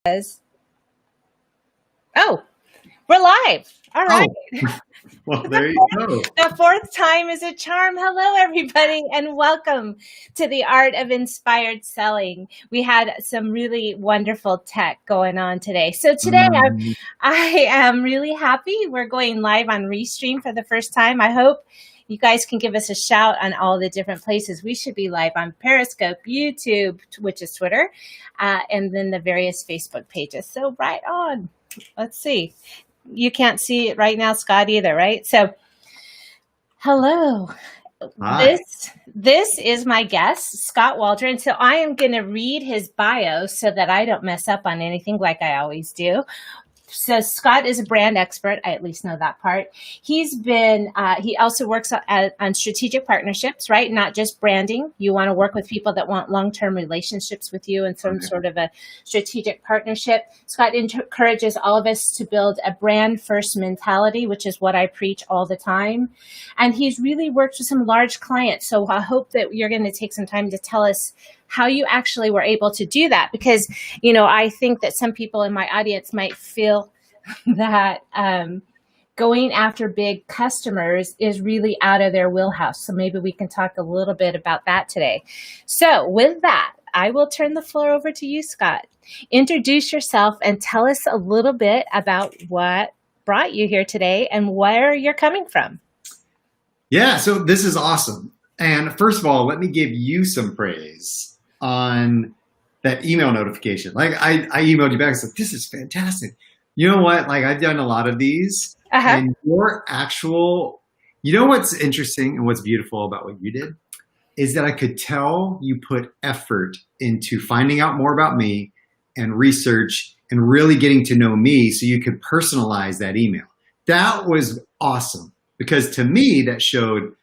Oh, we're live. All right. Oh, well, there you go. The fourth time is a charm. Hello, everybody, and welcome to the Art of Inspired Selling. We had some really wonderful tech going on today. So today I am really happy. We're going live on Restream for the first time. I hope you guys can give us a shout on all the different places. We should be live on Periscope, YouTube, which is Twitter, and then the various Facebook pages. So right on. Let's see. You can't see it right now, Scott, either, right? So hello. Hi. This is my guest, Skot Waldron. So I am going to read his bio so that I don't mess up on anything like I always do. So Scott is a brand expert. I at least know that part. He also works on strategic partnerships, right? Not just branding. You want to work with people that want long-term relationships with you and some sort of a strategic partnership. Scott encourages all of us to build a brand first mentality, which is what I preach all the time. And he's really worked with some large clients. So I hope that you're going to take some time to tell us how you actually were able to do that. Because, you know, I think that some people in my audience might feel that going after big customers is really out of their wheelhouse. So maybe we can talk a little bit about that today. So with that, I will turn the floor over to you, Scott. Introduce yourself and tell us a little bit about what brought you here today and where you're coming from. Yeah, so this is awesome. And first of all, let me give you some praise on that email notification. Like I emailed you back and said, this is fantastic. You know what? Like I've done a lot of these and your actual, you know what's interesting and what's beautiful about what you did is that I could tell you put effort into finding out more about me and research and really getting to know me so you could personalize that email. That was awesome because to me that showed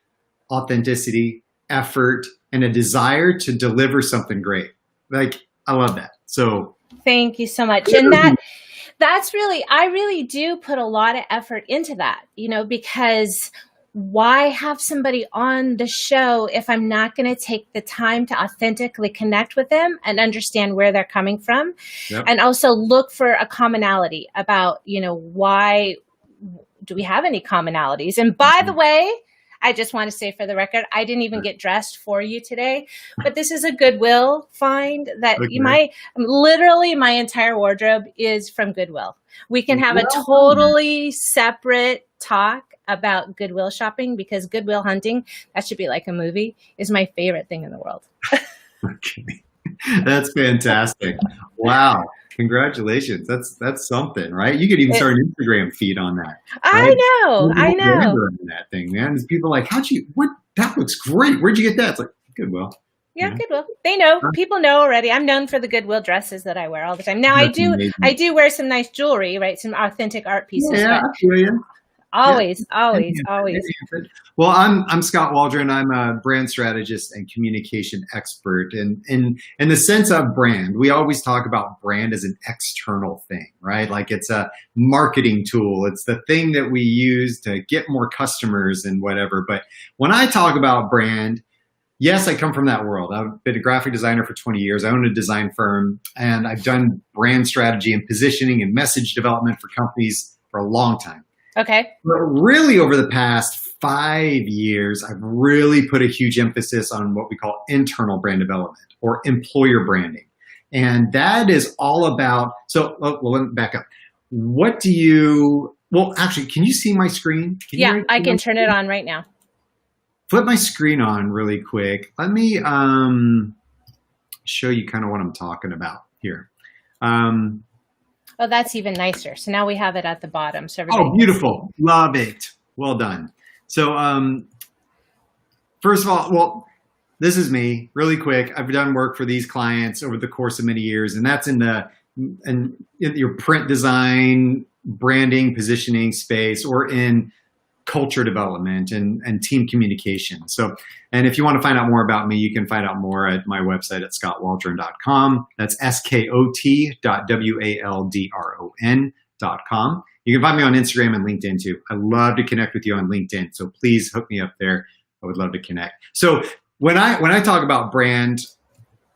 authenticity, effort, and a desire to deliver something great. Like, I love that. So thank you so much. And that's really, I really do put a lot of effort into that, you know, because why have somebody on the show if I'm not going to take the time to authentically connect with them and understand where they're coming from? Yep. And also look for a commonality about, you know, why do we have any commonalities? And by the way, I just want to say for the record, I didn't even get dressed for you today, but this is a Goodwill find that literally my entire wardrobe is from Goodwill. We can have a totally separate talk about Goodwill shopping because Goodwill hunting, that should be like a movie, is my favorite thing in the world. Okay. That's fantastic. Wow. Congratulations. That's something, right? You could even start an Instagram feed on that. Right? I know. That thing, man. There's people like, that looks great. Where'd you get that? It's like, Goodwill. Yeah, Goodwill. They know. People know already. I'm known for the Goodwill dresses that I wear all the time. Now I do wear some nice jewelry, right? Some authentic art pieces. Yeah, I feel you. Always. Well, I'm Skot Waldron. I'm a brand strategist and communication expert. And in the sense of brand, we always talk about brand as an external thing, right? Like it's a marketing tool. It's the thing that we use to get more customers and whatever. But when I talk about brand, yes, I come from that world. I've been a graphic designer for 20 years. I own a design firm, and I've done brand strategy and positioning and message development for companies for a long time. Okay. But really over the past 5 years, I've really put a huge emphasis on what we call internal brand development or employer branding. And that is all about, let me back up. Actually, can you see my screen? I can turn it on right now. Flip my screen on really quick. Let me show you kind of what I'm talking about here. Oh, that's even nicer. So now we have it at the bottom. So beautiful. Love it. Well done. So first of all, this is me really quick. I've done work for these clients over the course of many years, and that's in your print design, branding, positioning space, or in culture development and team communication. So, and if you want to find out more about me, you can find out more at my website at skotwaldron.com. That's skot.waldron.com. You can find me on Instagram and LinkedIn too. I love to connect with you on LinkedIn. So please hook me up there. I would love to connect. So when I talk about brand,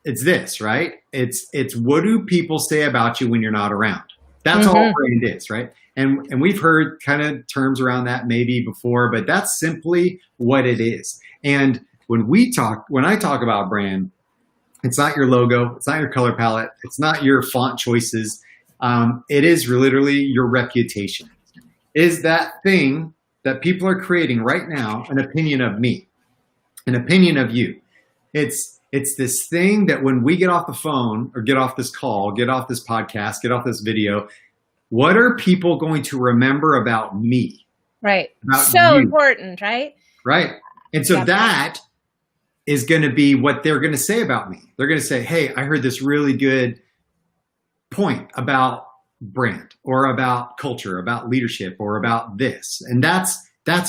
it's this, right? It's what do people say about you when you're not around? That's all brand is, right? And we've heard kind of terms around that maybe before, but that's simply what it is. And when I talk about brand, it's not your logo, it's not your color palette, it's not your font choices. It is literally your reputation. Is that thing that people are creating right now an opinion of me, an opinion of you? It's this thing that when we get off the phone or get off this call, get off this podcast, get off this video, what are people going to remember about me? Right. About so you? Important, right? Right. And so that is going to be what they're going to say about me. They're going to say, hey, I heard this really good point about brand or about culture, about leadership, or about this. And that's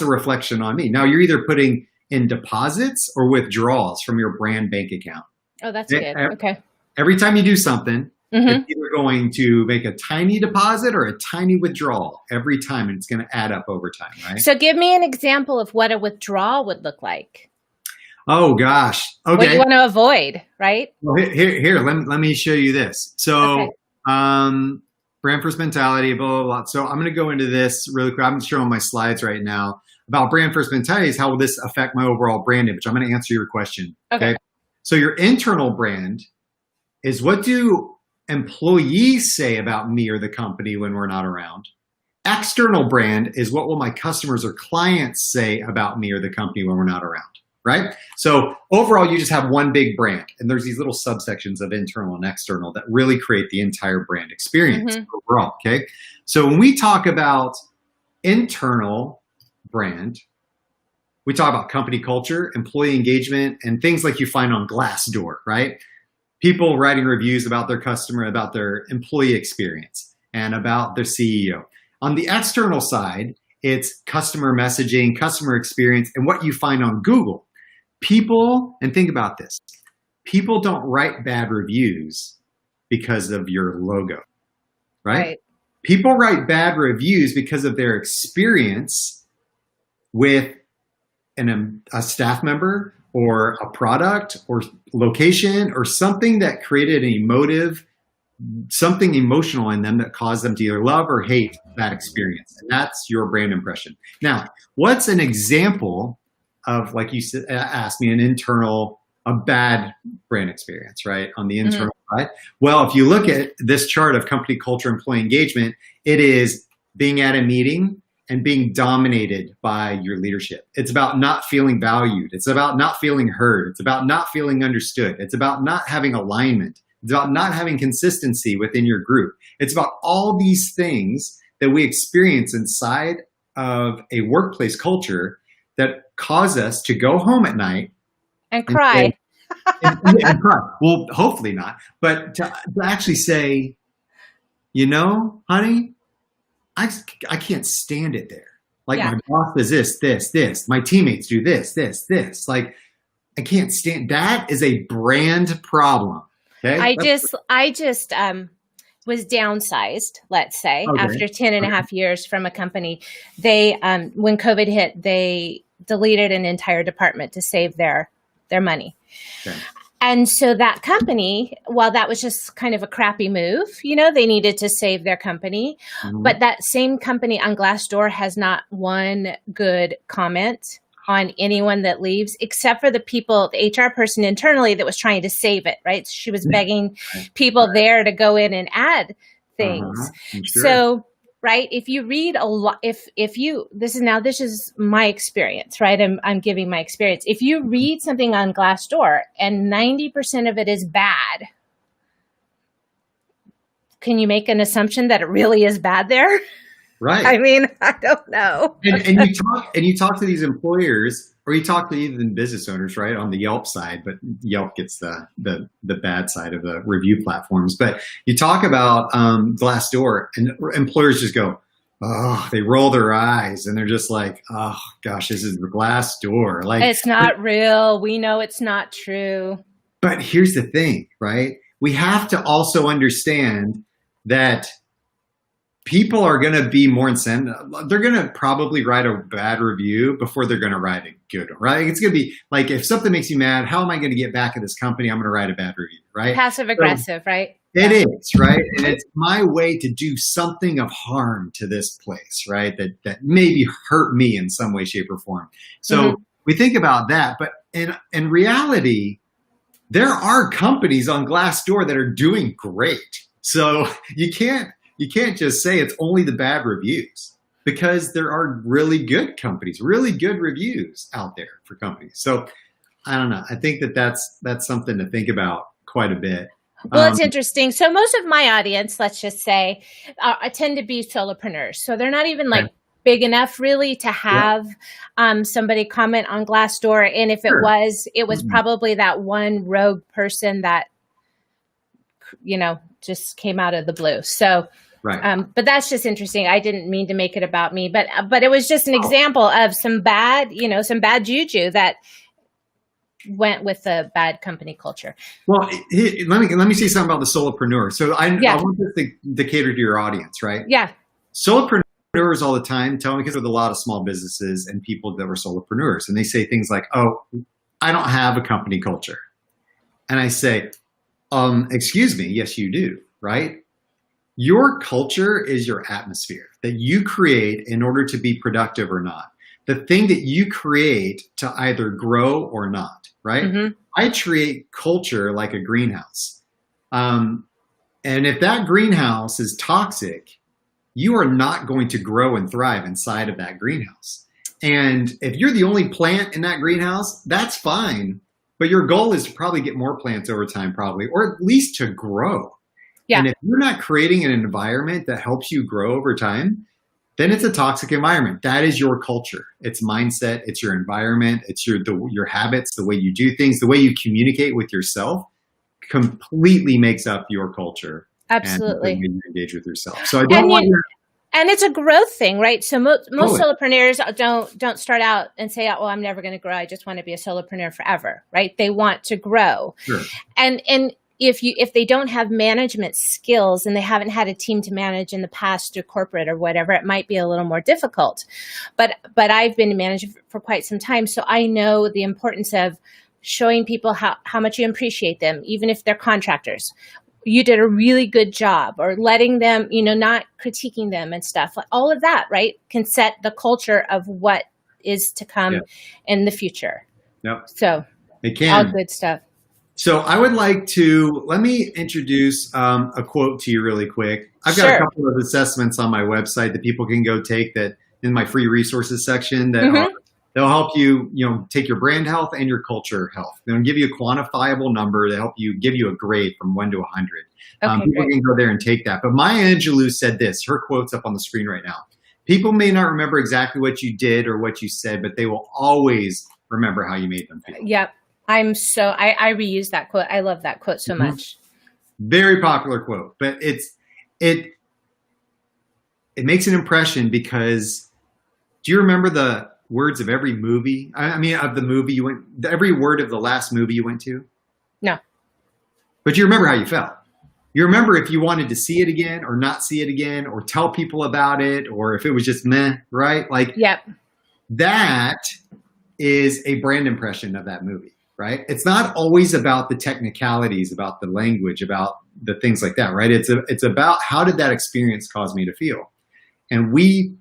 a reflection on me. Now you're either putting in deposits or withdrawals from your brand bank account. Oh, that's good. Okay. Every time you do something, it's either going to make a tiny deposit or a tiny withdrawal every time, and it's going to add up over time, right? So give me an example of what a withdrawal would look like. Oh, gosh. Okay. What you want to avoid, right? Well, here, let me show you this. So, brand first mentality, blah, blah, blah. So I'm going to go into this really quick. I'm showing my slides right now about brand first mentality. Is how will this affect my overall brand image? I'm going to answer your question. Okay. So your internal brand is, what do employees say about me or the company when we're not around? External brand is, what will my customers or clients say about me or the company when we're not around, right? So overall, you just have one big brand, and there's these little subsections of internal and external that really create the entire brand experience overall, okay? So when we talk about internal brand, we talk about company culture, employee engagement, and things like you find on Glassdoor, right? People writing reviews about their customer, about their employee experience, and about their CEO. On the external side, it's customer messaging, customer experience, and what you find on Google. People, and think about this, people don't write bad reviews because of your logo, right? People write bad reviews because of their experience with a staff member or a product or location or something that created something emotional in them that caused them to either love or hate that experience. And that's your brand impression. Now, what's an example of, like you asked me, a bad brand experience, right? On the internal side. Well, if you look at this chart of company culture, employee engagement, it is being at a meeting and being dominated by your leadership. It's about not feeling valued. It's about not feeling heard. It's about not feeling understood. It's about not having alignment. It's about not having consistency within your group. It's about all these things that we experience inside of a workplace culture that cause us to go home at night and cry. And cry. Well, hopefully not, but to actually say, honey, I can't stand it there. Like my boss does this. My teammates do this. Like, I can't stand. That is a brand problem. Okay. I just was downsized, let's say, after 10 and a half years from a company. They, when COVID hit, they deleted an entire department to save their money. Okay. And so that company, while that was just kind of a crappy move, they needed to save their company. But that same company on Glassdoor has not one good comment on anyone that leaves, except for the HR person internally that was trying to save it, right? So she was begging people there to go in and add things. Sure. So, right, if you read a lot, this is my experience, right? I'm giving my experience. If you read something on Glassdoor and 90% of it is bad, can you make an assumption that it really is bad there? Right. I mean, I don't know. and you talk to these employers, or you talk to even business owners, right, on the Yelp side, but Yelp gets the bad side of the review platforms. But you talk about Glassdoor, and employers just go, oh, they roll their eyes, and they're just like, oh gosh, this is the Glassdoor. Like, it's not real. We know it's not true. But here's the thing, right? We have to also understand that people are going to be more incentive. They're going to probably write a bad review before they're going to write a good one, right? It's going to be like, if something makes you mad, how am I going to get back at this company? I'm going to write a bad review, right? Passive aggressive, right? It is, right? And it's my way to do something of harm to this place, right? That maybe hurt me in some way, shape, or form. So we think about that, but in reality, there are companies on Glassdoor that are doing great. So you can't just say it's only the bad reviews, because there are really good companies, really good reviews out there for companies. So I don't know. I think that's something to think about quite a bit. Well, it's interesting. So most of my audience, let's just say, tend to be solopreneurs. So they're not even like big enough really to have somebody comment on Glassdoor. And if it was probably that one rogue person that, just came out of the blue. So, but that's just interesting. I didn't mean to make it about me, but it was just an example of some bad juju that went with the bad company culture. Well, let me say something about the solopreneur. So I want this to cater to your audience, right? Yeah. Solopreneurs all the time tell me, because with a lot of small businesses and people that were solopreneurs, and they say things like, "Oh, I don't have a company culture," and I say, "Excuse me, yes, you do, right? Your culture is your atmosphere that you create in order to be productive or not. The thing that you create to either grow or not, right? I treat culture like a greenhouse. And if that greenhouse is toxic, you are not going to grow and thrive inside of that greenhouse. And if you're the only plant in that greenhouse, that's fine. But your goal is to probably get more plants over time, probably, or at least to grow. Yeah. And if you're not creating an environment that helps you grow over time, then it's a toxic environment. That is your culture. It's mindset. It's your environment. It's your habits, the way you do things, the way you communicate with yourself completely makes up your culture. Absolutely. And the way you engage with yourself. So I don't want to... And it's a growth thing, right? So most solopreneurs don't start out and say, "Oh, well, I'm never going to grow. I just want to be a solopreneur forever," right? They want to grow. Sure. And if they don't have management skills and they haven't had a team to manage in the past or corporate or whatever, it might be a little more difficult. But I've been a manager for quite some time, so I know the importance of showing people how much you appreciate them, even if they're contractors. You did a really good job, or letting them, not critiquing them and stuff. Like all of that, right, can set the culture of what is to come in the future. Yep. So it can. All good stuff. So I would like to, let me introduce a quote to you really quick. I've got a couple of assessments on my website that people can go take, that in my free resources section, that they'll help you, take your brand health and your culture health. They'll give you a quantifiable number to help you, give you a grade from 1 to 100. People can go there and take that. But Maya Angelou said this, her quote's up on the screen right now. "People may not remember exactly what you did or what you said, but they will always remember how you made them feel." Yep. I reuse that quote. I love that quote so much. Very popular quote, but it makes an impression, because do you remember the words of every movie? I mean, of the movie you went, every word of the last movie you went to? No. But you remember how you felt. You remember if you wanted to see it again or not see it again, or tell people about it, or if it was just meh, right? Like, that is a brand impression of that movie, right? It's not always about the technicalities, about the language, about the things like that, right? It's about, how did that experience cause me to feel? And we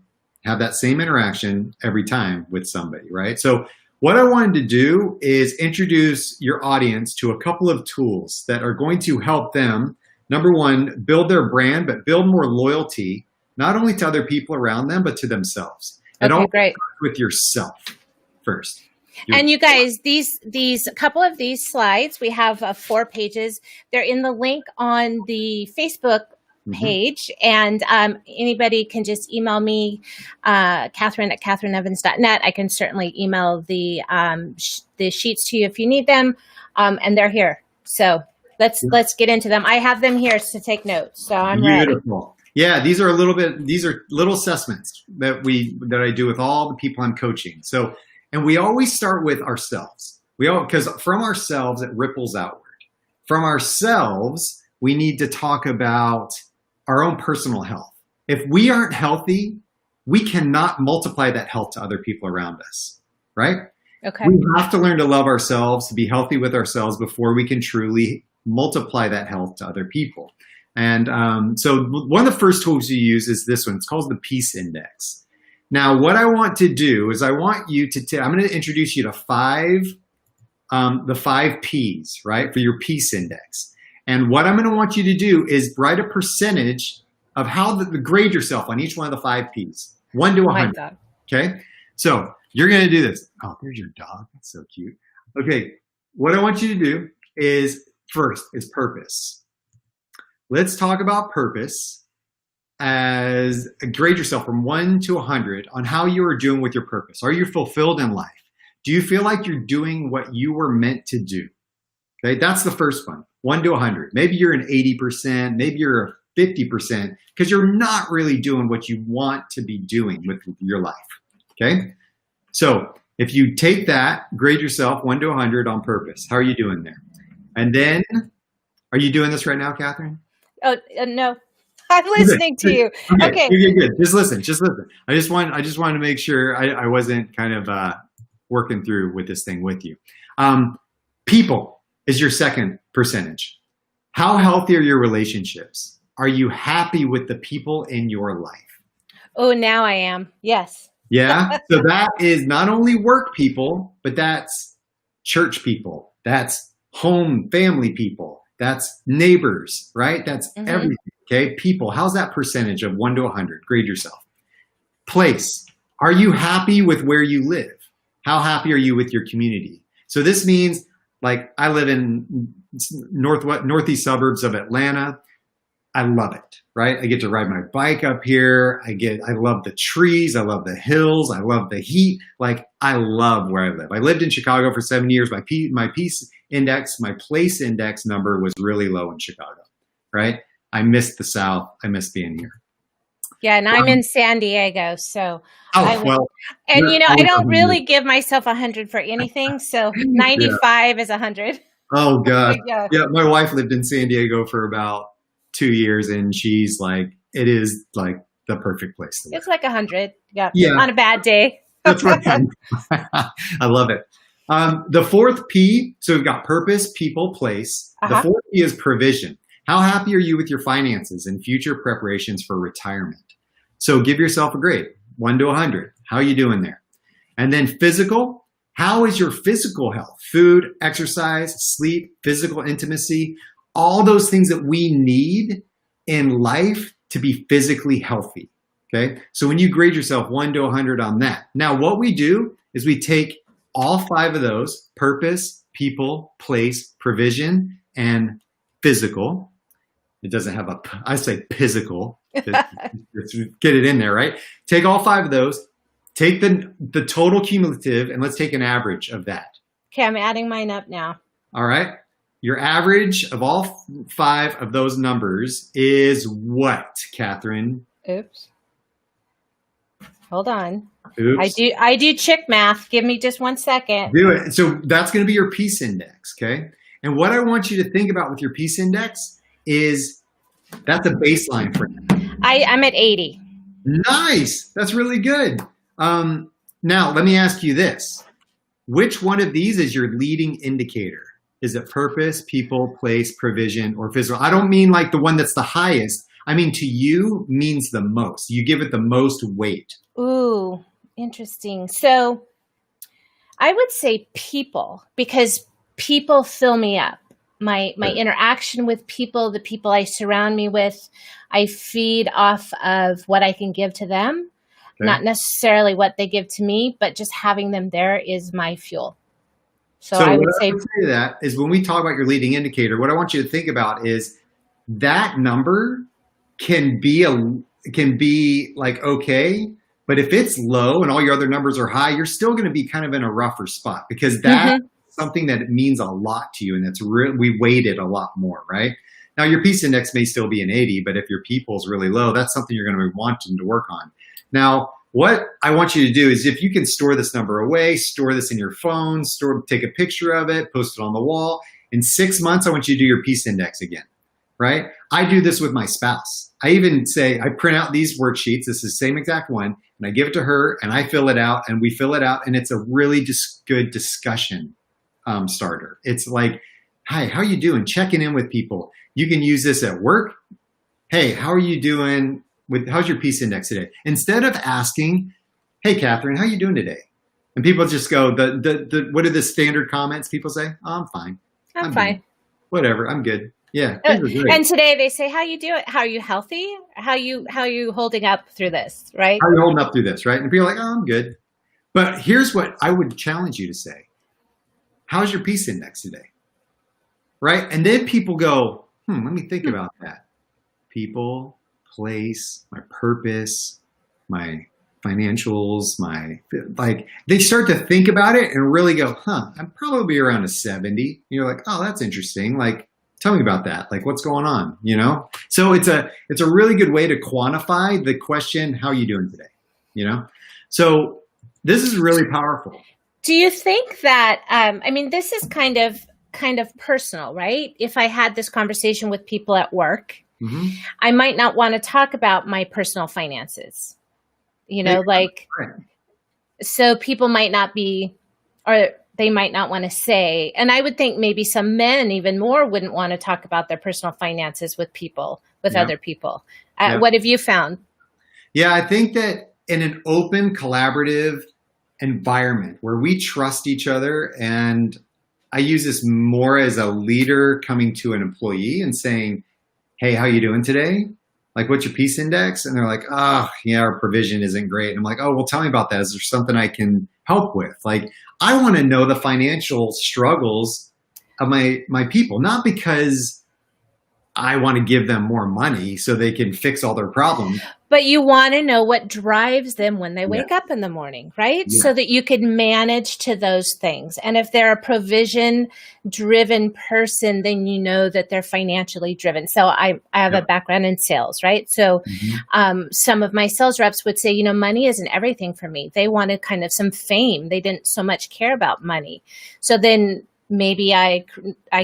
have that same interaction every time with somebody, right? So what I wanted to do is introduce your audience to a couple of tools that are going to help them, number one, build their brand, but build more loyalty, not only to other people around them, but to themselves. It all starts with yourself first. And you guys, these couple of these slides, we have 4 pages. They're in the link on the Facebook page, and anybody can just email me, Catherine at catherineevans.net. I can certainly email the sheets to you if you need them, and they're here. So let's get into them. I have them here to take notes, so I'm ready. Yeah, these are little assessments that I do with all the people I'm coaching. So, and we always start with ourselves. Because from ourselves, it ripples outward. From ourselves, we need to talk about our own personal health. if we aren't healthy, we cannot multiply that health to other people around us, right? Okay. We have to learn to love ourselves, to be healthy with ourselves before we can truly multiply that health to other people. And so one of the first tools you use is this one. It's called the Peace Index. Now, what I want to do is I want you to, I'm going to introduce you to the 5 P's, right, for your Peace Index. And what I'm going to want you to do is write a percentage of how to grade yourself on each one of the 5 P's, 1 to 100. Okay, so you're going to do this. Oh, there's your dog. That's so cute. Okay, what I want you to do is first is purpose. Let's talk about purpose as grade yourself from 1 to 100 on how you are doing with your purpose. Are you fulfilled in life? Do you feel like you're doing what you were meant to do? Okay, that's the first one, 1 to 100. Maybe you're an 80%, maybe you're a 50% because you're not really doing what you want to be doing with your life. Okay, so if you take that, grade yourself 1 to 100 on purpose. How are you doing there? And then, are you doing this right now, Catherine? Oh, no. I'm listening to you. Okay. Good. Just listen. I just wanted to make sure I wasn't kind of working through with this thing with you. People is your second percentage. How healthy are your relationships? Are you happy with the people in your life? Oh, now I am. Yes. Yeah. So that is not only work people, but that's church people. That's home family people. That's neighbors, right? That's everything. Okay. People. How's that percentage of 1 to 100? Grade yourself. Place. Are you happy with where you live? How happy are you with your community? So this means, like, I live in northeast suburbs of Atlanta. I love it, right? I get to ride my bike up here. I love the trees. I love the hills. I love the heat. Like, I love where I live. I lived in Chicago for 7 years. My peace index, my place index number was really low in Chicago, right? I missed the South. I miss being here. Yeah, and I'm in San Diego, so. And I don't really give myself 100 for anything, so 95 is 100. Oh God, yeah. My wife lived in San Diego for about 2 years, and she's like, it is like the perfect place to live. It's like 100, yeah, on a bad day. That's right. I love it. The 4th P, so we've got purpose, people, place. The 4th P is provision. How happy are you with your finances and future preparations for retirement? So give yourself a grade, 1 to 100. How are you doing there? And then physical. How is your physical health? Food, exercise, sleep, physical intimacy, all those things that we need in life to be physically healthy. Okay. So when you grade yourself 1 to 100 on that, now what we do is we take all 5 of those: purpose, people, place, provision, and physical. It doesn't have I say physical. Let's get it in there, right? Take all 5 of those, take the total cumulative, and let's take an average of that. Okay, I'm adding mine up now. All right. Your average of all 5 of those numbers is what, Catherine? Oops. Hold on. Oops. I do chick math. Give me just 1 second. Do it. So that's going to be your peace index, okay? And what I want you to think about with your peace index is that's a baseline for you. I'm at 80. Nice. That's really good. Now, let me ask you this. Which one of these is your leading indicator? Is it purpose, people, place, provision, or physical? I don't mean like the one that's the highest. I mean, to you means the most. You give it the most weight. Ooh, interesting. So I would say people, because people fill me up. My interaction with people, the people I surround me with, I feed off of what I can give to them, not necessarily what they give to me, but just having them there is my fuel. So I would say that is when we talk about your leading indicator, what I want you to think about is that number can be like, okay, but if it's low and all your other numbers are high, you're still going to be kind of in a rougher spot because that's something that means a lot to you. And that's we weight it a lot more, right? Now your peace index may still be an 80, but if your people's really low, that's something you're going to be wanting to work on. Now, what I want you to do is if you can store this number away, store this in your phone, take a picture of it, post it on the wall. In 6 months, I want you to do your peace index again, right? I do this with my spouse. I even say, I print out these worksheets. This is the same exact one. And I give it to her and I fill it out and we fill it out. And it's a really good discussion starter. It's like, hi, how are you doing? Checking in with people. You can use this at work. Hey, how are you doing? How's your peace index today? Instead of asking, hey, Catherine, how are you doing today? And people just go, what are the standard comments people say? Oh, I'm fine. I'm fine. Good. Whatever, I'm good. Yeah. And today they say, how you doing? How are you healthy? How are you holding up through this, right? How are you holding up through this, right? And people are like, oh, I'm good. But here's what I would challenge you to say. How's your peace index today? Right? And then people go, let me think about that. People, place, my purpose, my financials, they start to think about it and really go, I'm probably around a 70. And you're like, oh, that's interesting. Like, tell me about that. Like, what's going on? You know? So it's a really good way to quantify the question, how are you doing today? You know? So this is really powerful. Do you think that, this is kind of personal, right? If I had this conversation with people at work, I might not want to talk about my personal finances. So people might not be, or they might not want to say, and I would think maybe some men even more wouldn't want to talk about their personal finances with other people. What have you found? Yeah, I think that in an open, collaborative environment where we trust each other, and I use this more as a leader coming to an employee and saying, hey, how you doing today? Like, what's your peace index? And they're like, our provision isn't great. And I'm like, oh, well, tell me about that. Is there something I can help with? Like, I want to know the financial struggles of my people, not because I want to give them more money so they can fix all their problems. But you want to know what drives them when they wake up in the morning, right? Yeah. So that you can manage to those things. And if they're a provision-driven person, then you know that they're financially driven. So I have a background in sales, right? So some of my sales reps would say, money isn't everything for me. They wanted kind of some fame. They didn't so much care about money. So then maybe I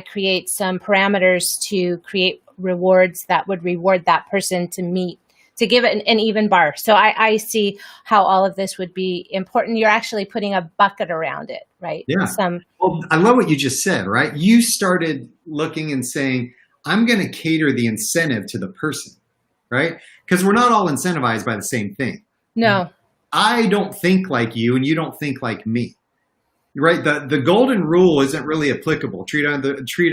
create some parameters to create rewards that would reward that person to give it an even bar. So I see how all of this would be important. You're actually putting a bucket around it, right? Yeah. Well, I love what you just said, right? You started looking and saying, I'm going to cater the incentive to the person, right? Because we're not all incentivized by the same thing. No. I don't think like you and you don't think like me, right? The golden rule isn't really applicable. Treat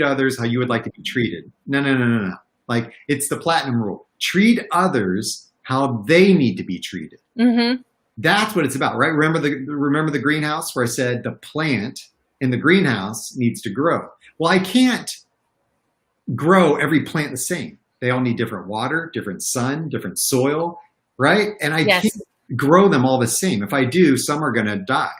others how you would like to be treated. No. Like, it's the platinum rule. Treat others how they need to be treated. Mm-hmm. That's what it's about, right? Remember the greenhouse where I said the plant in the greenhouse needs to grow. Well, I can't grow every plant the same. They all need different water, different sun, different soil, right? And I can't grow them all the same. If I do, some are going to die.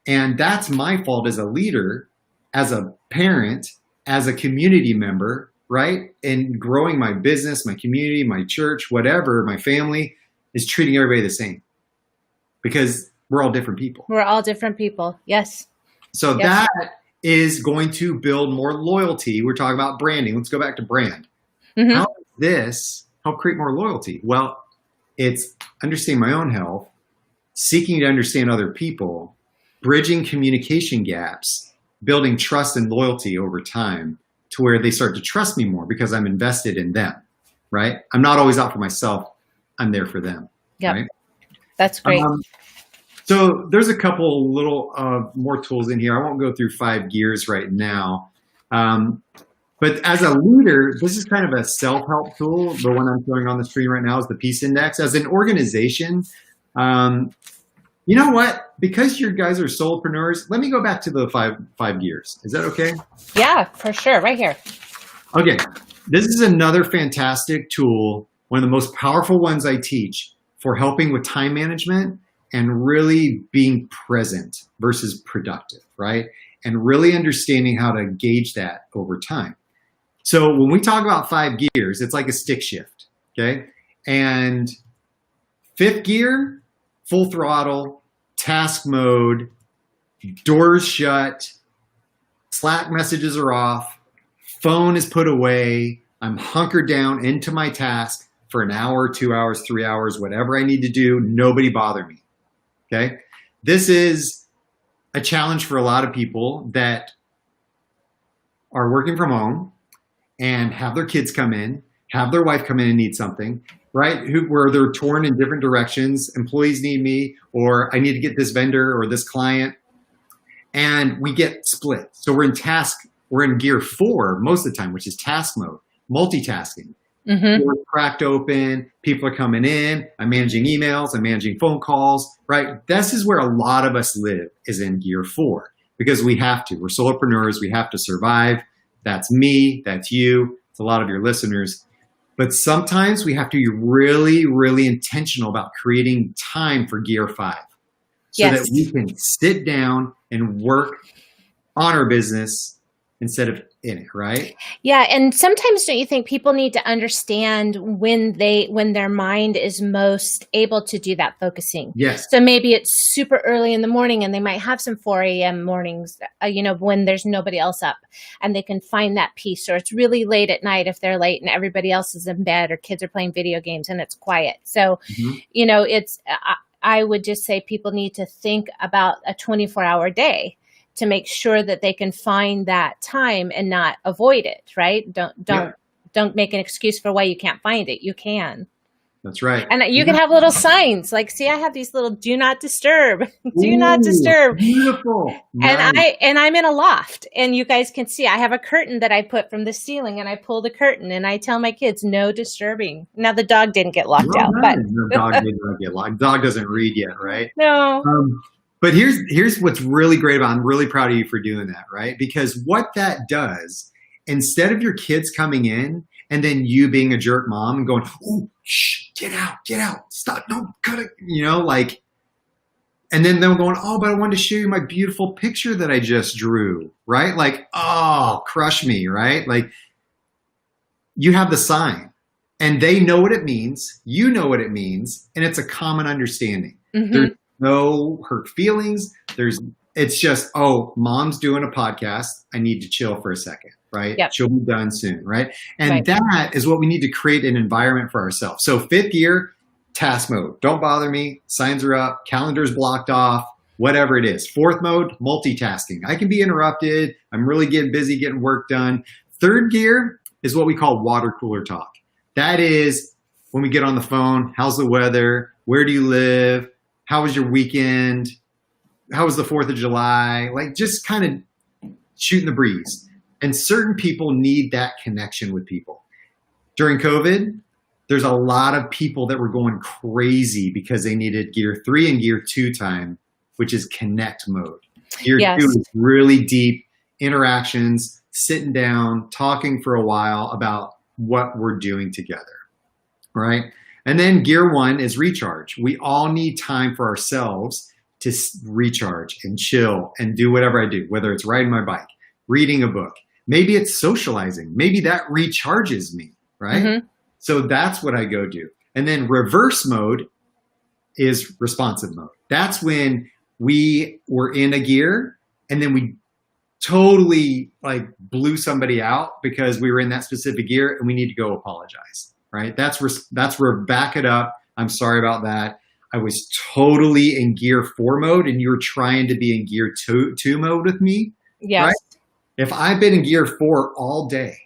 And that's my fault as a leader, as a parent, as a community member, right? And growing my business, my community, my church, whatever, my family, is treating everybody the same. Because we're all different people. We're all different people. Yes. So that is going to build more loyalty. We're talking about branding. Let's go back to brand. Mm-hmm. How does this help create more loyalty? Well, it's understanding my own health, seeking to understand other people, bridging communication gaps, building trust and loyalty over time to where they start to trust me more because I'm invested in them, right? I'm not always out for myself. I'm there for them. Yeah, right? That's great. So there's a couple little more tools in here. I won't go through 5 gears right now. But as a leader, this is kind of a self-help tool. The one I'm showing on the screen right now is the Peace Index. As an organization, you know what? Because you guys are solopreneurs, let me go back to the five gears. Is that okay? Yeah, for sure. Right here. Okay. This is another fantastic tool, one of the most powerful ones I teach for helping with time management and really being present versus productive, right? And really understanding how to gauge that over time. So when we talk about 5 gears, it's like a stick shift, okay? And 5th gear, full throttle, task mode, doors shut, Slack messages are off, phone is put away, I'm hunkered down into my task, for an hour, 2 hours, 3 hours, whatever I need to do. Nobody bother me. Okay. This is a challenge for a lot of people that are working from home and have their kids come in, have their wife come in and need something, right? Where they're torn in different directions. Employees need me, or I need to get this vendor or this client. And we get split. So we're in gear 4 most of the time, which is task mode, multitasking. Doors cracked open, people are coming in, I'm managing emails, I'm managing phone calls, right? This is where a lot of us live, is in gear 4, because we have to. We're solopreneurs, we have to survive. That's me, that's you, it's a lot of your listeners. But sometimes we have to be really, really intentional about creating time for gear 5 so that we can sit down and work on our business instead of in it, right? Yeah. And sometimes don't you think people need to understand when their mind is most able to do that focusing? Yes. So maybe it's super early in the morning and they might have some 4 a.m. mornings, when there's nobody else up and they can find that peace. Or it's really late at night if they're late and everybody else is in bed or kids are playing video games and it's quiet. So, I would just say people need to think about a 24-hour day to make sure that they can find that time and not avoid it, right? Don't make an excuse for why you can't find it. You can. That's right. And you can have little signs like, see, I have these little do not disturb, do not disturb. Beautiful. Nice. And I'm in a loft and you guys can see, I have a curtain that I put from the ceiling and I pull the curtain and I tell my kids, no disturbing. Now the dog didn't get locked out, but the dog did not get locked. Dog doesn't read yet, right? No. But here's what's really great about it. I'm really proud of you for doing that, right? Because what that does, instead of your kids coming in and then you being a jerk mom and going, oh, shh, get out, stop, no, cut it, and then them going, oh, but I wanted to show you my beautiful picture that I just drew, right? Like, oh, crush me, right? Like, you have the sign and they know what it means, you know what it means, and it's a common understanding. There's no hurt feelings. It's just, oh, mom's doing a podcast. I need to chill for a second, right? Yep. She'll be done soon, right? And that is what we need to create an environment for ourselves. So 5th gear, task mode. Don't bother me. Signs are up. Calendar's blocked off. Whatever it is. 4th mode, multitasking. I can be interrupted. I'm really getting busy getting work done. 3rd gear is what we call water cooler talk. That is when we get on the phone. How's the weather? Where do you live? How was your weekend? How was the 4th of July? Like, just kind of shooting the breeze. And certain people need that connection with people. During COVID, there's a lot of people that were going crazy because they needed gear 3 and gear 2 time, which is connect mode. Gear 2 is really deep interactions, sitting down, talking for a while about what we're doing together, right? And then gear 1 is recharge. We all need time for ourselves to recharge and chill and do whatever I do, whether it's riding my bike, reading a book. Maybe it's socializing. Maybe that recharges me, right? So that's what I go do. And then reverse mode is responsive mode. That's when we were in a gear and then we totally blew somebody out because we were in that specific gear and we need to go apologize. Right? That's where back it up. I'm sorry about that. I was totally in gear 4 mode and you were trying to be in gear 2 mode with me. Yes. Right? If I've been in gear 4 all day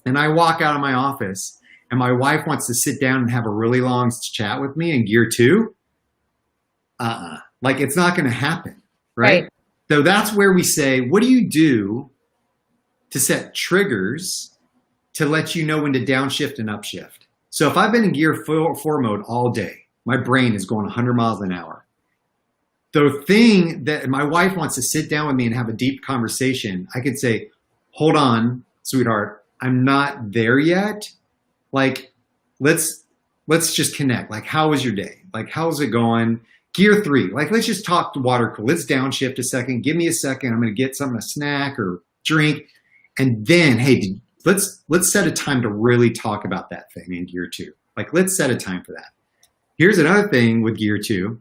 and I walk out of my office and my wife wants to sit down and have a really long chat with me in gear 2, it's not going to happen. Right? So that's where we say, what do you do to set triggers to let you know when to downshift and upshift? So if I've been in gear 4 mode all day, my brain is going 100 miles an hour. The thing that my wife wants to sit down with me and have a deep conversation, I could say, hold on, sweetheart, I'm not there yet. Let's just connect. How was your day? How's it going? Gear 3, let's just talk to water cool. Let's downshift a second. Give me a second. I'm going to get something, a snack or drink. And then, hey, let's set a time to really talk about that thing in gear 2. Let's set a time for that. Here's another thing with gear 2.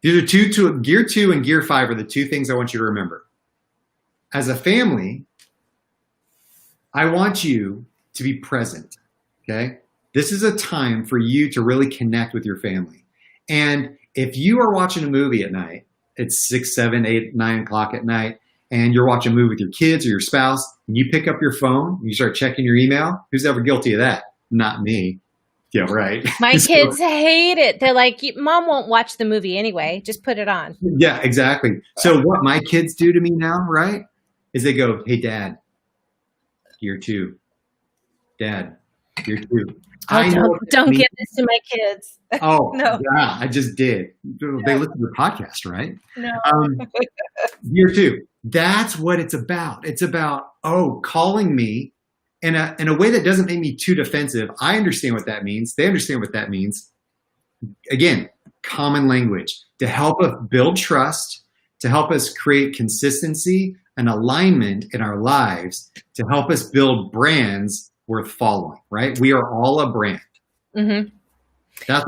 These are gear 2 and gear 5 are the 2 things I want you to remember. As a family, I want you to be present. Okay. This is a time for you to really connect with your family. And if you are watching a movie at night, it's 6, 7, 8, 9 o'clock at night, and you're watching a movie with your kids or your spouse, and you pick up your phone, and you start checking your email, who's ever guilty of that? Not me. Yeah, right. My kids hate it. They're like, Mom won't watch the movie anyway. Just put it on. Yeah, exactly. So what my kids do to me now, right, is they go, hey, Dad, you're 2. Dad, you're 2. Don't give this to my kids. Oh, no. Yeah, I just did. They listen to the podcast, right? No. Year 2. That's what it's about. It's about, calling me in a way that doesn't make me too defensive. I understand what that means. They understand what that means. Again, common language to help us build trust, to help us create consistency and alignment in our lives, to help us build brands worth following, right? We are all a brand. Mm-hmm. That's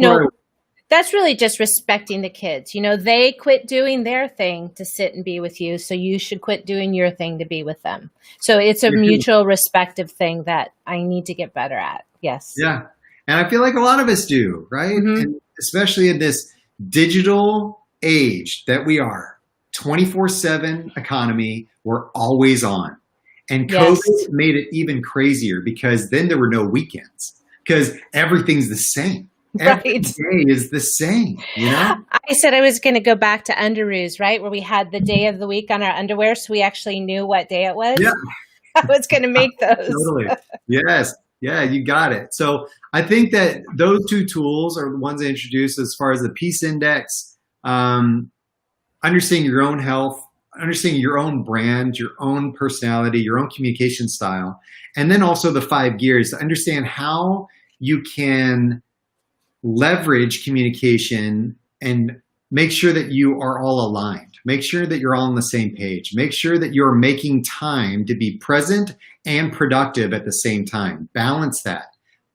that's really just respecting the kids. They quit doing their thing to sit and be with you, so you should quit doing your thing to be with them. So it's a mutual respective thing that I need to get better at. Yes. Yeah. And I feel like a lot of us do, right? Mm-hmm. And especially in this digital age that we are, 24/7 economy, we're always on. And COVID made it even crazier because then there were no weekends because everything's the same. Every day is the same, I said I was going to go back to underoos, right? Where we had the day of the week on our underwear, so we actually knew what day it was. Yeah. I was going to make those. Totally. Yes. Yeah, you got it. So I think that those 2 tools are the ones I introduced as far as the Peace Index, understanding your own health, understanding your own brand, your own personality, your own communication style, and then also the 5 gears to understand how you can leverage communication and make sure that you are all aligned. Make sure that you're all on the same page. Make sure that you're making time to be present and productive at the same time. Balance that.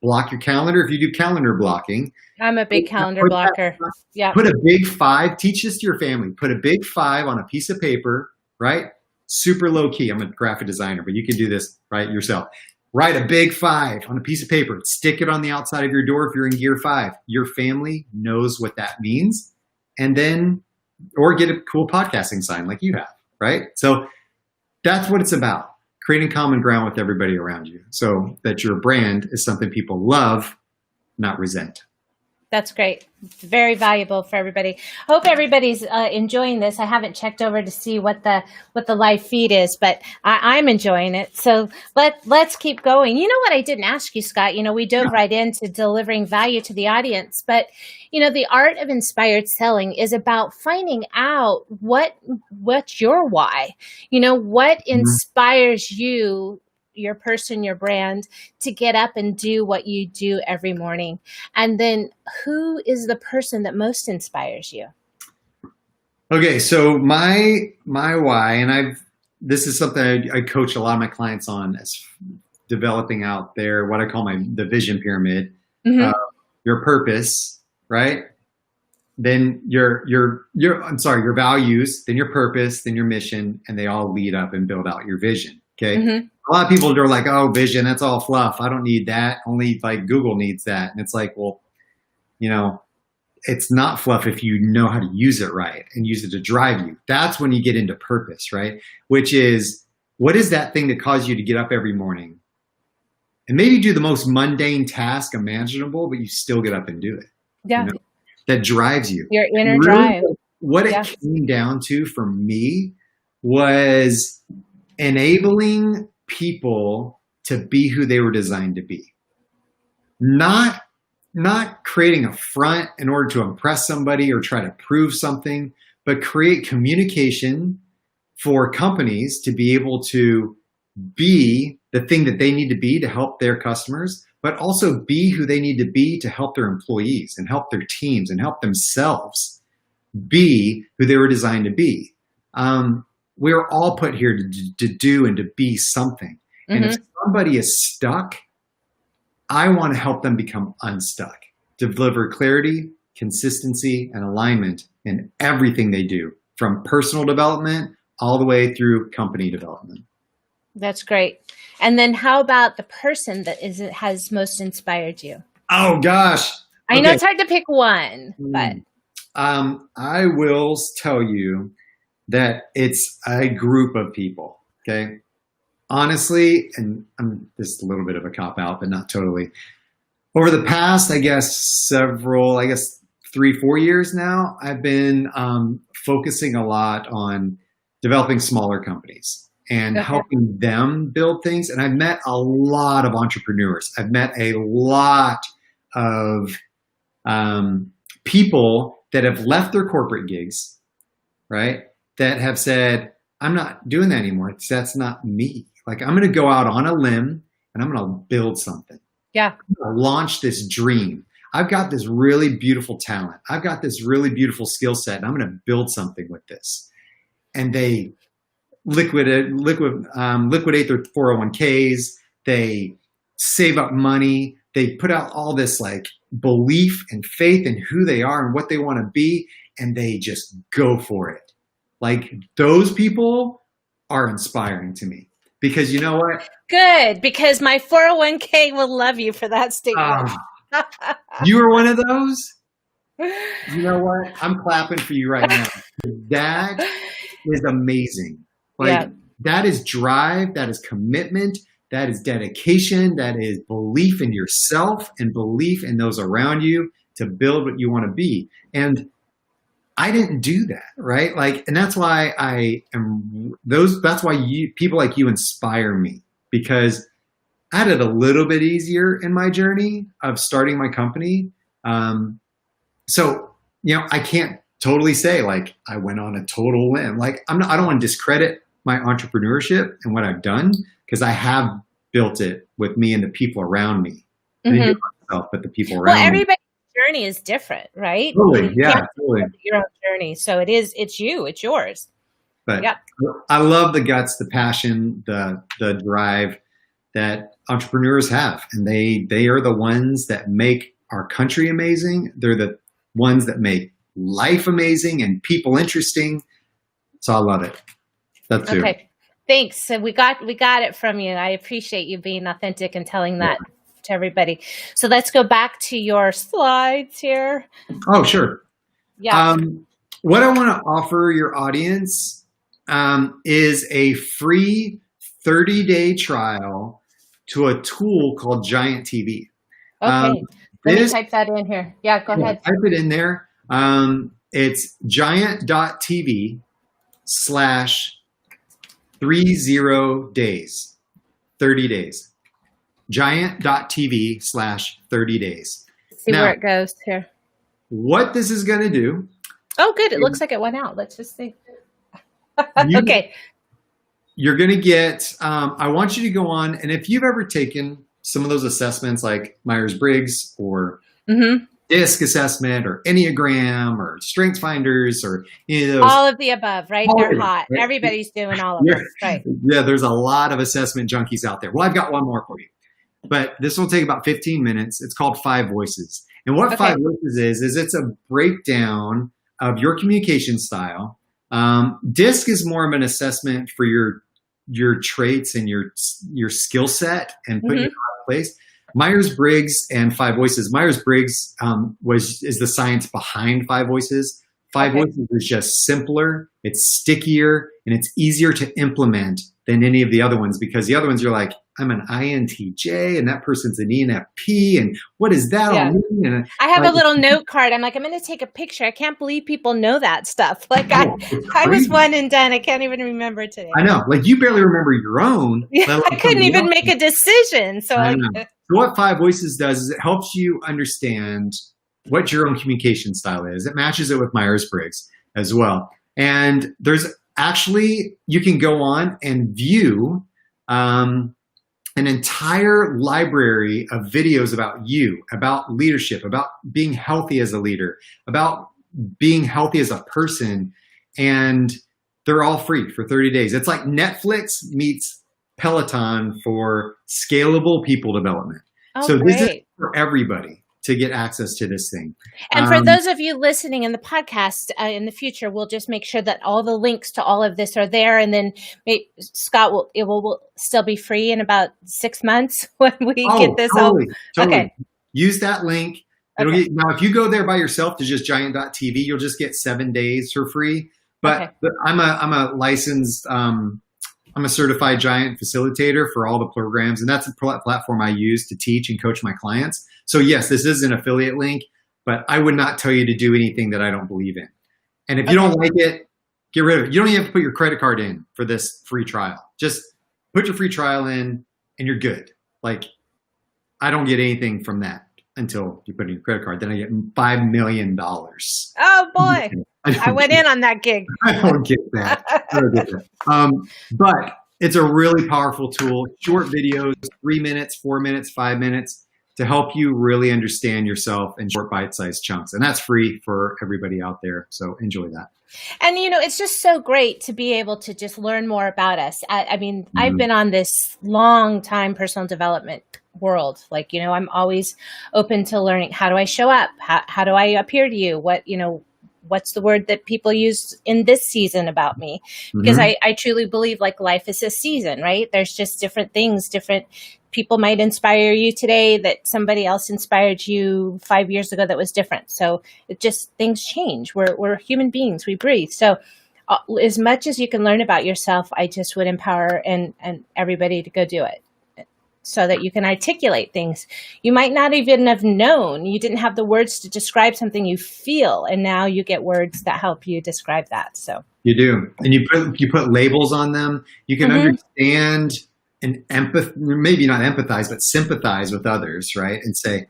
Block your calendar if you do calendar blocking. I'm a big calendar blocker. Yeah. Put a big 5. Teach this to your family. Put a big 5 on a piece of paper, right? Super low key. I'm a graphic designer, but you can do this right yourself. Write a big 5 on a piece of paper. Stick it on the outside of your door if you're in gear 5. Your family knows what that means. And then, or get a cool podcasting sign like you have, right? So that's what it's about. Creating common ground with everybody around you so that your brand is something people love, not resent. That's great. It's very valuable for everybody. Hope everybody's enjoying this. I haven't checked over to see what the live feed is, but I'm enjoying it. So let's keep going. You know what I didn't ask you, Scott? We dove right into delivering value to the audience, but the art of inspired selling is about finding out what's your why. What inspires you, your person, your brand, to get up and do what you do every morning. And then who is the person that most inspires you? Okay, so my why, and this is something I coach a lot of my clients on, as developing out their, what I call the vision pyramid. Mm-hmm. Your purpose, right? Then your values, then your purpose, then your mission, and they all lead up and build out your vision. Okay. Mm-hmm. A lot of people are like, oh, vision, that's all fluff. I don't need that. Only like Google needs that. And it's like, well, it's not fluff if you know how to use it right and use it to drive you. That's when you get into purpose, right? Which is, what is that thing that caused you to get up every morning and maybe do the most mundane task imaginable, but you still get up and do it? Yeah. That drives you. Your inner really, drive. What it came down to for me was enabling people to be who they were designed to be. Not creating a front in order to impress somebody or try to prove something, but create communication for companies to be able to be the thing that they need to be to help their customers, but also be who they need to be to help their employees and help their teams and help themselves be who they were designed to be. We're all put here to do and to be something. And if somebody is stuck, I want to help them become unstuck, to deliver clarity, consistency, and alignment in everything they do, from personal development all the way through company development. That's great. And then how about the person that has most inspired you? Oh gosh. I know Okay. it's hard to pick one, but I will tell you that it's a group of people. Okay. Honestly, and I'm just a little bit of a cop out, but not totally. Over the past, I guess, 3-4 years now, I've been focusing a lot on developing smaller companies and okay. helping them build things. And I've met a lot of entrepreneurs. I've met a lot of people that have left their corporate gigs, right? That have said, I'm not doing that anymore. That's not me. Like, I'm going to go out on a limb and I'm going to build something. Yeah. I'm going to launch this dream. I've got this really beautiful talent. I've got this really beautiful skill set, and I'm going to build something with this. And they liquidate their 401ks. They save up money. They put out all this like belief and faith in who they are and what they want to be, and they just go for it. Like, those people are inspiring to me, because you know what? Good, because my 401k will love you for that statement. You were one of those? You know what? I'm clapping for you right now. That is amazing. Like, that is drive, that is commitment, that is dedication, that is belief in yourself and belief in those around you to build what you want to be. And I didn't do that, right? Like, and that's why that's why people like you inspire me, because I had it a little bit easier in my journey of starting my company. So, I can't totally say like I went on a total limb. Like, I don't want to discredit my entrepreneurship and what I've done, because I have built it with me and the people around me. I didn't do it myself, but the people around me. Everybody's journey is different, right? Totally, yeah, totally. Your own journey, so it's yours. But I love the guts, the passion, the drive that entrepreneurs have, and they are the ones that make our country amazing. They're the ones that make life amazing and people interesting. So I love it. That's too. Okay, thanks. So we got it from you. I appreciate you being authentic and telling that to everybody. So let's go back to your slides here. Oh, sure. Yeah. What I want to offer your audience is a free 30-day trial to a tool called Giant TV. Okay. Let me type that in here. Yeah, go ahead. Type it in there. It's giant.tv/30 days. 30 days. Giant.tv/30 days. See where it goes here. What this is going to do. Oh, good. It looks like it went out. Let's just see. Okay. You're going to get, I want you to go on, and if you've ever taken some of those assessments like Myers-Briggs or DISC assessment or Enneagram or StrengthsFinders or any of those. All of the above, right? They're hot. Right? Everybody's doing all of it. Right. Yeah, there's a lot of assessment junkies out there. Well, I've got one more for you. But this will take about 15 minutes. It's called 5 Voices. And what 5 Voices is it's a breakdown of your communication style. DISC is more of an assessment for your traits and your skill set and putting you in the right place. Myers-Briggs and 5 Voices. Myers-Briggs is the science behind 5 Voices. 5 Voices is just simpler, it's stickier, and it's easier to implement than any of the other ones, because the other ones you're like, I'm an INTJ and that person's an ENFP, and what does that all mean? And I have a little note card. I'm like, I'm going to take a picture. I can't believe people know that stuff. Like I was one and done. I can't even remember today. I know. Like, you barely remember your own. Yeah, I couldn't even make a decision. So I know. So what 5 Voices does is it helps you understand what your own communication style is. It matches it with Myers-Briggs as well. And there's actually, you can go on and view an entire library of videos about you, about leadership, about being healthy as a leader, about being healthy as a person. And they're all free for 30 days. It's like Netflix meets Peloton for scalable people development. Oh, so great. This is for everybody to get access to this thing. And for those of you listening in the podcast in the future, we'll just make sure that all the links to all of this are there. And then Scott, it will still be free in about 6 months when we get this totally. Okay. use that link. It'll Okay. get, now, if you go there by yourself to just giant.tv, you'll just get 7 days for free. But I'm a licensed, I'm a certified giant facilitator for all the programs, and that's a platform I use to teach and coach my clients. So yes, this is an affiliate link, but I would not tell you to do anything that I don't believe in. And if you don't like it, get rid of it. You don't even have to put your credit card in for this free trial. Just put your free trial in and you're good. Like, I don't get anything from that until you put in your credit card. Then I get $5 million. Oh boy. I went in on that gig. I don't get that. But it's a really powerful tool. Short videos, 3 minutes, 4 minutes, 5 minutes, to help you really understand yourself in short bite-sized chunks. And that's free for everybody out there. So enjoy that. And, it's just so great to be able to just learn more about us. I mean, I've been on this long time personal development world. Like, I'm always open to learning. How do I show up? How do I appear to you? What's the word that people use in this season about me? Because I truly believe like life is a season, right? There's just different things, different people might inspire you today that somebody else inspired you 5 years ago that was different. So it just, things change. We're human beings. We breathe. So as much as you can learn about yourself, I just would empower and everybody to go do it, so that you can articulate things you might not even have known. You didn't have the words to describe something you feel, and now you get words that help you describe that. So you do, and you put labels on them. You can understand and maybe not empathize, but sympathize with others, right? And say,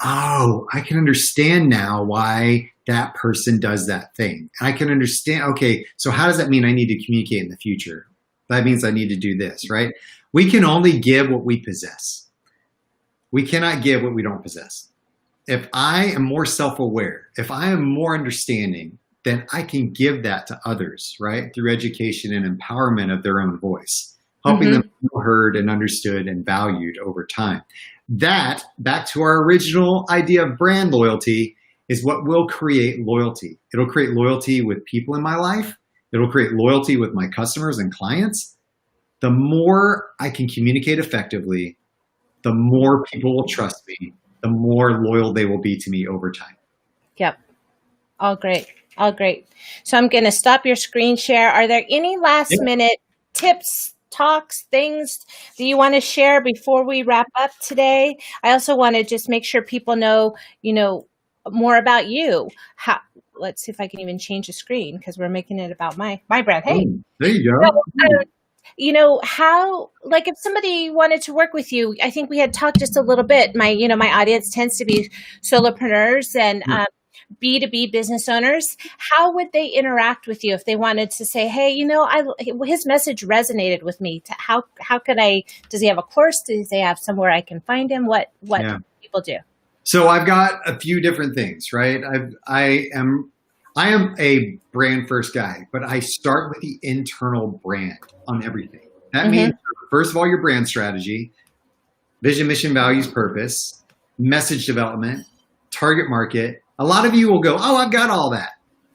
oh, I can understand now why that person does that thing. I can understand. Okay, so how does that mean I need to communicate in the future? That means I need to do this, right? We can only give what we possess. We cannot give what we don't possess. If I am more self-aware, if I am more understanding, then I can give that to others, right? Through education and empowerment of their own voice, helping them feel heard and understood and valued over time. That, back to our original idea of brand loyalty, is what will create loyalty. It'll create loyalty with people in my life. It'll create loyalty with my customers and clients. The more I can communicate effectively, the more people will trust me, the more loyal they will be to me over time. Yep. All great. All great. So I'm going to stop your screen share. Are there any last minute tips, talks, things that you want to share before we wrap up today? I also want to just make sure people know, more about you. Let's see if I can even change the screen, because we're making it about my brand. Hey, there you go. How, like, if somebody wanted to work with you, I think we had talked just a little bit. My audience tends to be solopreneurs and B2B business owners. How would they interact with you if they wanted to say, hey, his message resonated with me? How could does he have a course? Does he have somewhere I can find him? What do people do? So I've got a few different things, right? I am a brand first guy, but I start with the internal brand on everything. That means, first of all, your brand strategy, vision, mission, values, purpose, message development, target market. A lot of you will go, oh, I've got all that.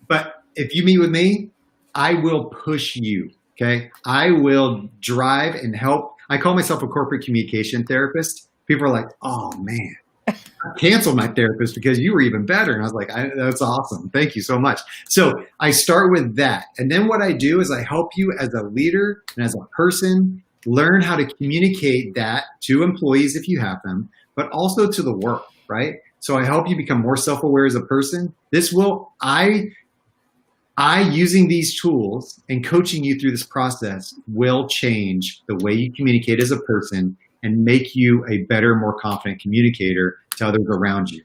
But if you meet with me, I will push you, okay? I will drive and help. I call myself a corporate communication therapist. People are like, oh, man. I canceled my therapist because you were even better. And I was like, that's awesome. Thank you so much. So I start with that. And then what I do is I help you as a leader and as a person learn how to communicate that to employees if you have them, but also to the world, right? So I help you become more self-aware as a person. I using these tools and coaching you through this process will change the way you communicate as a person and make you a better, more confident communicator to others around you.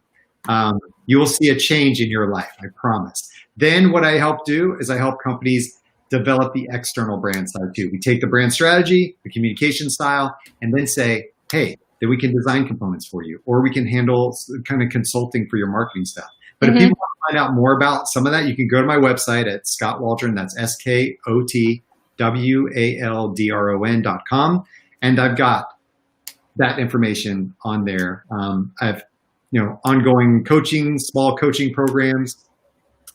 You will see a change in your life, I promise. Then what I help do is I help companies develop the external brand side too. We take the brand strategy, the communication style, and then say, hey, then we can design components for you, or we can handle kind of consulting for your marketing stuff. But if people want to find out more about some of that, you can go to my website at Skot Waldron, that's SKOTWALDRON.com. And I've got that information on there. I've, ongoing coaching, small coaching programs.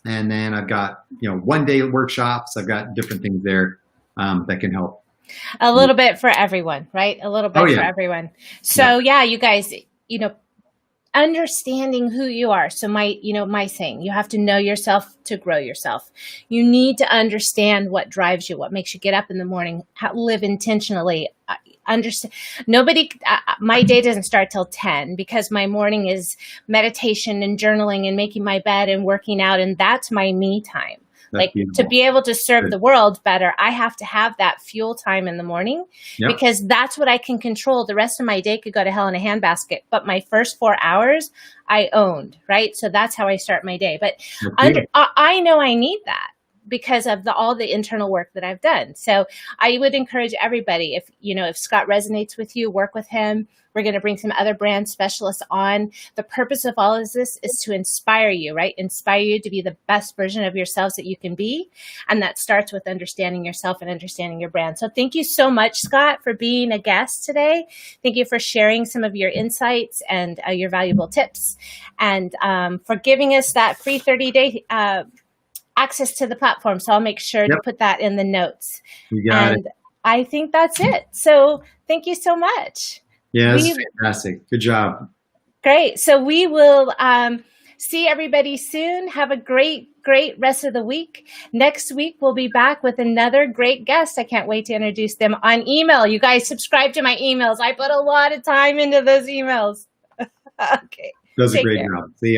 And then I've got, 1-day workshops. I've got different things there that can help. A little bit for everyone, right? A little bit for everyone. So you guys, understanding who you are. So my saying, you have to know yourself to grow yourself. You need to understand what drives you, what makes you get up in the morning, live intentionally. Understand. My day doesn't start till 10 because my morning is meditation and journaling and making my bed and working out. And that's my me time. That's beautiful. To be able to serve the world better, I have to have that fuel time in the morning because that's what I can control. The rest of my day could go to hell in a handbasket, but my first 4 hours I owned, right? So that's how I start my day. But I know I need that because of all the internal work that I've done. So I would encourage everybody, if Skot resonates with you, work with him. We're going to bring some other brand specialists on. The purpose of all of this is to inspire you, right? Inspire you to be the best version of yourselves that you can be. And that starts with understanding yourself and understanding your brand. So thank you so much, Skot, for being a guest today. Thank you for sharing some of your insights and your valuable tips, and for giving us that free 30-day access to the platform. So I'll make sure to put that in the notes. You got it. I think that's it. So thank you so much. Yeah, that's fantastic. Good job. Great. So we will see everybody soon. Have a great rest of the week. Next week, we'll be back with another great guest. I can't wait to introduce them on email. You guys subscribe to my emails. I put a lot of time into those emails. Okay. Does a great job. See ya.